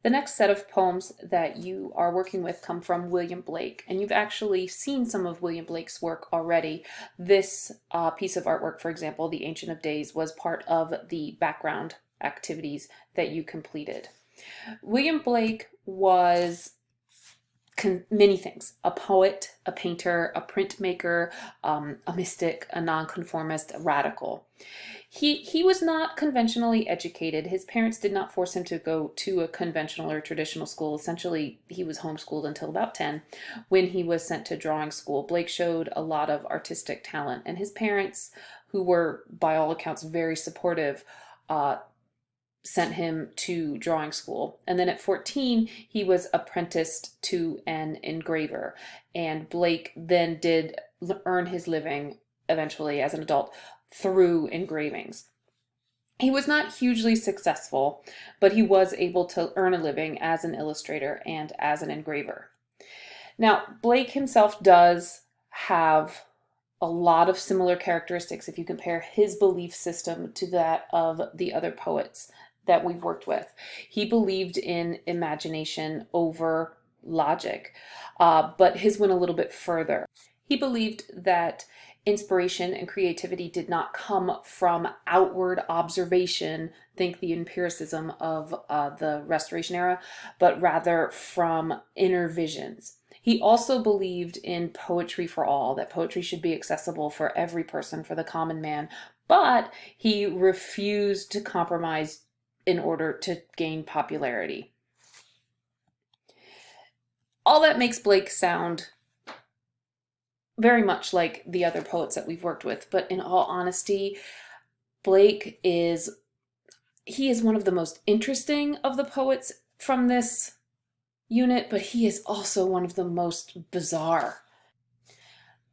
The next set of poems that you are working with come from William Blake, and you've actually seen some of William Blake's work already. This piece of artwork, for example, The Ancient of Days, was part of the background activities that you completed. William Blake was many things: a poet, a painter, a printmaker, a mystic, a nonconformist, a radical. He was not conventionally educated. His parents did not force him to go to a conventional or traditional school. Essentially, he was homeschooled until about 10 when he was sent to drawing school. Blake showed a lot of artistic talent, and his parents, who were by all accounts very supportive, sent him to drawing school. And then at 14, he was apprenticed to an engraver. And Blake then did earn his living eventually as an adult through engravings. He was not hugely successful, but he was able to earn a living as an illustrator and as an engraver. Now, Blake himself does have a lot of similar characteristics if you compare his belief system to that of the other poets that we've worked with. He believed in imagination over logic, but his went a little bit further. He believed that inspiration and creativity did not come from outward observation, think the empiricism of the Restoration era, but rather from inner visions. He also believed in poetry for all, that poetry should be accessible for every person, for the common man, but he refused to compromise in order to gain popularity. All that makes Blake sound very much like the other poets that we've worked with, but in all honesty, Blake is one of the most interesting of the poets from this unit, but he is also one of the most bizarre.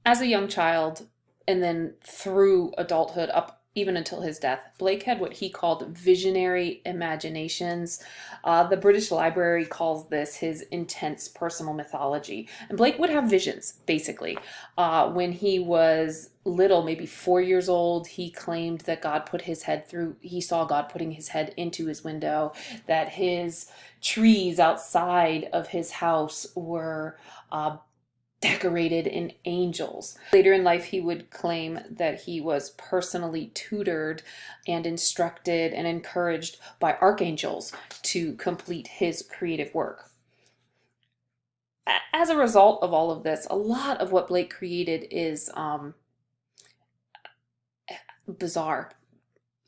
As a young child, and then through adulthood up even until his death, Blake had what he called visionary imaginations. The British Library calls this his intense personal mythology. And Blake would have visions, basically. When he was little, maybe 4 years old, he claimed that he saw God putting his head into his window, that his trees outside of his house were decorated in angels. Later in life, he would claim that he was personally tutored and instructed and encouraged by archangels to complete his creative work. As a result of all of this, a lot of what Blake created is bizarre,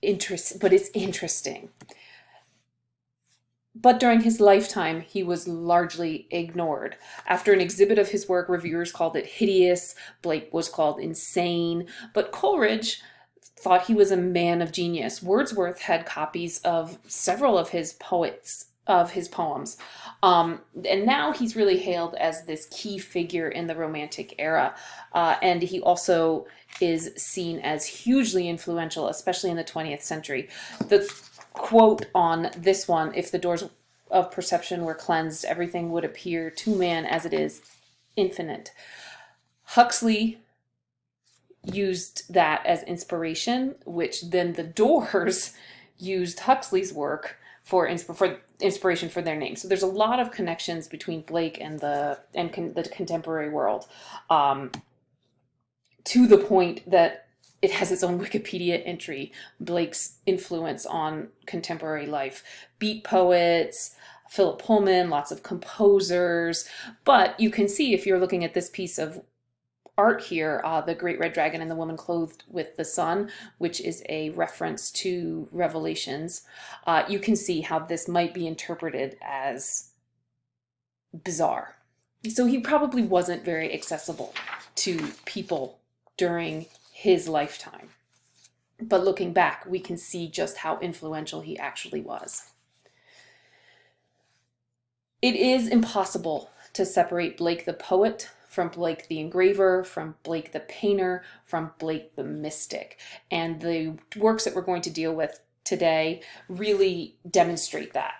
but it's interesting. But during his lifetime, he was largely ignored. After an exhibit of his work, reviewers called it hideous. Blake was called insane. But Coleridge thought he was a man of genius. Wordsworth had copies of several of his poems. And now he's really hailed as this key figure in the Romantic era. And he also is seen as hugely influential, especially in the 20th century. The quote on this one: "If the doors of perception were cleansed, everything would appear to man as it is, infinite." Huxley used that as inspiration, which then the Doors used Huxley's work for inspiration for their name. So there's a lot of connections between Blake and the contemporary world, to the point that it has its own Wikipedia entry: Blake's influence on contemporary life. Beat poets, Philip Pullman, lots of composers. But you can see, if you're looking at this piece of art here, the Great Red Dragon and the Woman Clothed with the Sun, which is a reference to Revelations, you can see how this might be interpreted as bizarre. So he probably wasn't very accessible to people during his lifetime. But looking back, we can see just how influential he actually was. It is impossible to separate Blake the poet from Blake the engraver, from Blake the painter, from Blake the mystic. And the works that we're going to deal with today really demonstrate that.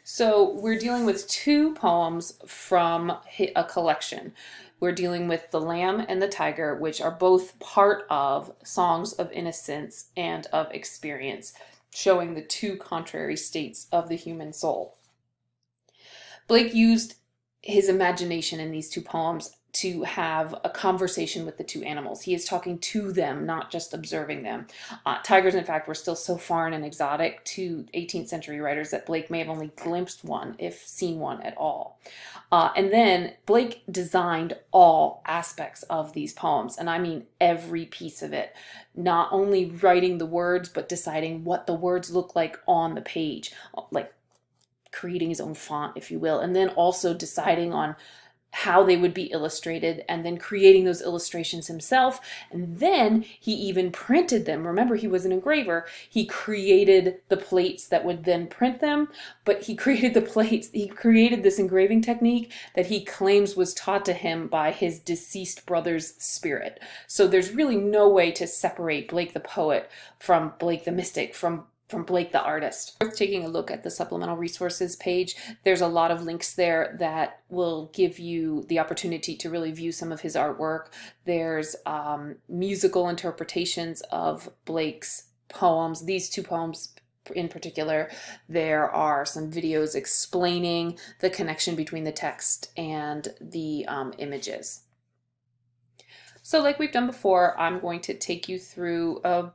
So we're dealing with two poems from a collection. We're dealing with The Lamb and the Tyger, which are both part of Songs of Innocence and of Experience, showing the two contrary states of the human soul. Blake used his imagination in these two poems to have a conversation with the two animals. He is talking to them, not just observing them. Tigers, in fact, were still so foreign and exotic to 18th century writers that Blake may have only glimpsed one, if seen one at all. And then Blake designed all aspects of these poems, and I mean every piece of it. Not only writing the words, but deciding what the words look like on the page, like creating his own font, if you will, and then also deciding on how they would be illustrated and then creating those illustrations himself. And then he even printed them. Remember, he was an engraver. He created the plates that would then print them, but he created the plates. He created this engraving technique that he claims was taught to him by his deceased brother's spirit. So there's really no way to separate Blake the poet from Blake the mystic, from Blake the artist. Worth taking a look at the supplemental resources page. There's a lot of links there that will give you the opportunity to really view some of his artwork. There's musical interpretations of Blake's poems, these two poems in particular. There are some videos explaining the connection between the text and the images. So like we've done before, I'm going to take you through a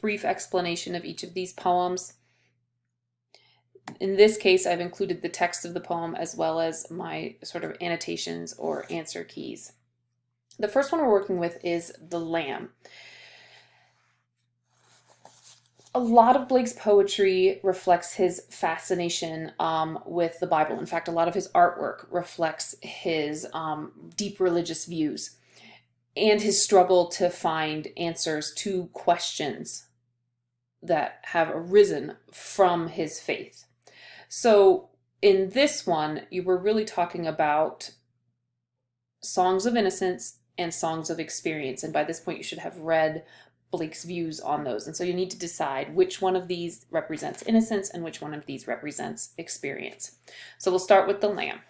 brief explanation of each of these poems. In this case, I've included the text of the poem as well as my sort of annotations or answer keys. The first one we're working with is The Lamb. A lot of Blake's poetry reflects his fascination with the Bible. In fact, a lot of his artwork reflects his deep religious views and his struggle to find answers to questions that have arisen from his faith. So in this one, you were really talking about songs of innocence and songs of experience. And by this point, you should have read Blake's views on those. And so you need to decide which one of these represents innocence and which one of these represents experience. So we'll start with The Lamb.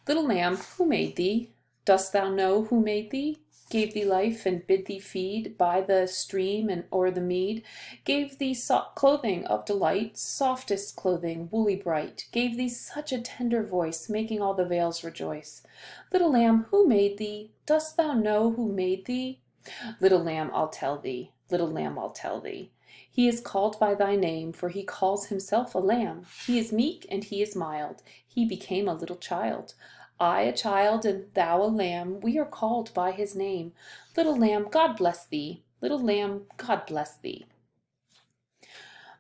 Little lamb, who made thee? Dost thou know who made thee? Gave thee life and bid thee feed by the stream and o'er the mead, gave thee clothing of delight, softest clothing, woolly bright, gave thee such a tender voice, making all the vales rejoice. Little lamb, who made thee? Dost thou know who made thee? Little lamb, I'll tell thee, little lamb, I'll tell thee. He is called by thy name, for he calls himself a lamb. He is meek and he is mild, he became a little child. I a child and thou a lamb, we are called by his name. Little lamb, God bless thee. Little lamb, God bless thee.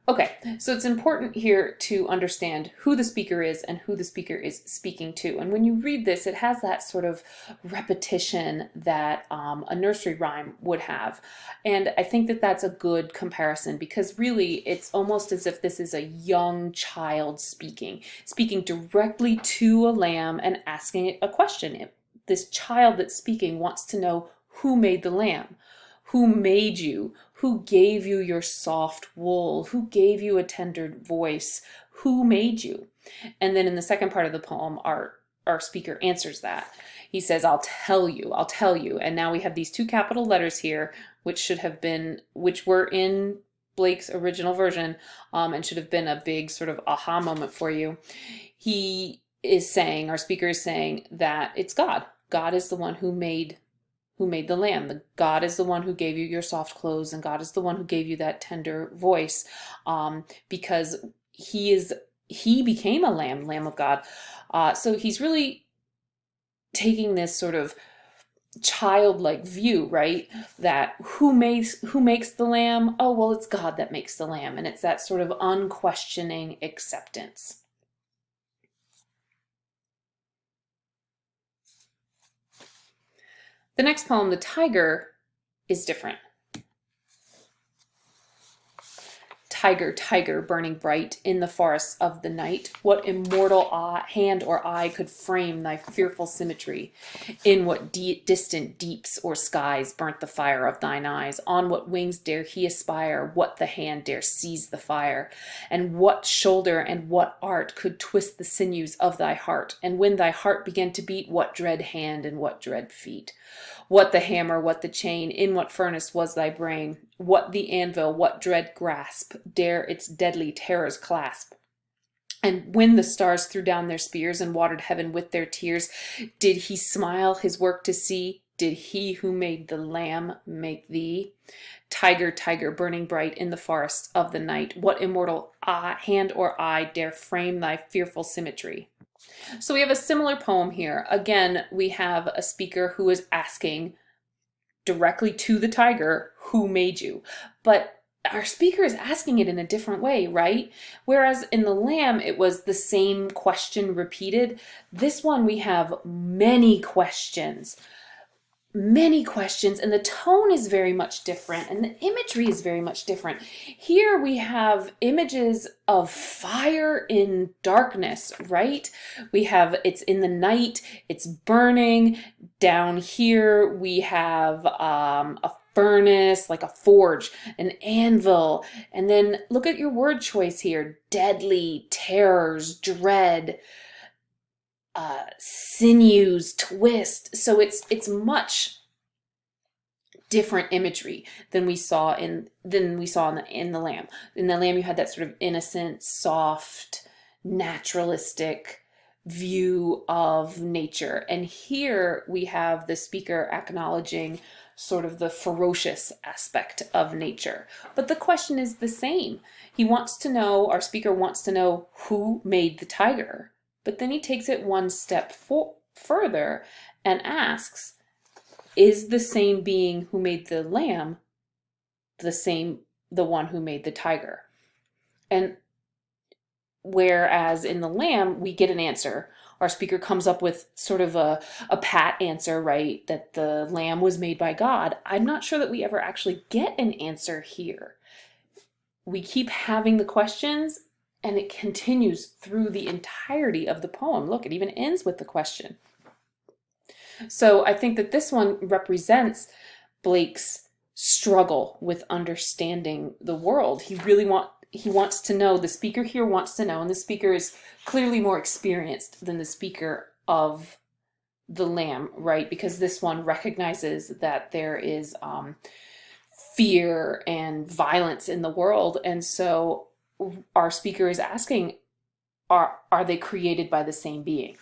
Okay, so it's important here to understand who the speaker is and who the speaker is speaking to. And when you read this, it has that sort of repetition that a nursery rhyme would have. And I think that that's a good comparison because really it's almost as if this is a young child speaking directly to a lamb and asking it a question. This child that's speaking wants to know who made the lamb. Who made you? Who gave you your soft wool? Who gave you a tender voice? Who made you? And then in the second part of the poem, our speaker answers that. He says, I'll tell you, I'll tell you. And now we have these two capital letters here, which were in Blake's original version, and should have been a big sort of aha moment for you. Our speaker is saying that it's God. God is the one who made the lamb. God is the one who gave you your soft clothes, and God is the one who gave you that tender voice, because he became a lamb of God. So he's really taking this sort of childlike view, right? That who makes the lamb? Oh, well, it's God that makes the lamb, and it's that sort of unquestioning acceptance. The next poem, The Tyger, is different. Tiger, tiger, burning bright in the forests of the night, what immortal hand or eye could frame thy fearful symmetry? In what distant deeps or skies burnt the fire of thine eyes? On what wings dare he aspire? What the hand dare seize the fire? And what shoulder and what art could twist the sinews of thy heart? And when thy heart began to beat, what dread hand and what dread feet? What the hammer, what the chain, in what furnace was thy brain? What the anvil, what dread grasp dare its deadly terrors clasp? And when the stars threw down their spears and watered heaven with their tears, did he smile his work to see? Did he who made the Lamb make thee? Tiger, tiger, burning bright in the forests of the night, what immortal hand or eye dare frame thy fearful symmetry? So we have a similar poem here. Again, we have a speaker who is asking directly to the tiger, who made you? But our speaker is asking it in a different way, right? Whereas in the Lamb, it was the same question repeated. This one, we have many questions, and the tone is very much different, and the imagery is very much different. Here we have images of fire in darkness, right? We have it's in the night, it's burning. Down here we have a furnace, like a forge, an anvil, and then look at your word choice here: deadly, terrors, dread, sinews, twist. So it's much different imagery than we saw in the Lamb. In the Lamb, you had that sort of innocent, soft, naturalistic view of nature, and here we have the speaker acknowledging sort of the ferocious aspect of nature. But the question is the same. Our speaker wants to know who made the tiger. But then he takes it one step further and asks, is the same being who made the Lamb the one who made the tiger? And whereas in the Lamb, we get an answer. Our speaker comes up with sort of a pat answer, right? That the Lamb was made by God. I'm not sure that we ever actually get an answer here. We keep having the questions, and it continues through the entirety of the poem. Look, it even ends with the question. So I think that this one represents Blake's struggle with understanding the world. He wants to know, the speaker here wants to know, and the speaker is clearly more experienced than the speaker of the Lamb, right? Because this one recognizes that there is fear and violence in the world, and so our speaker is asking, are they created by the same being?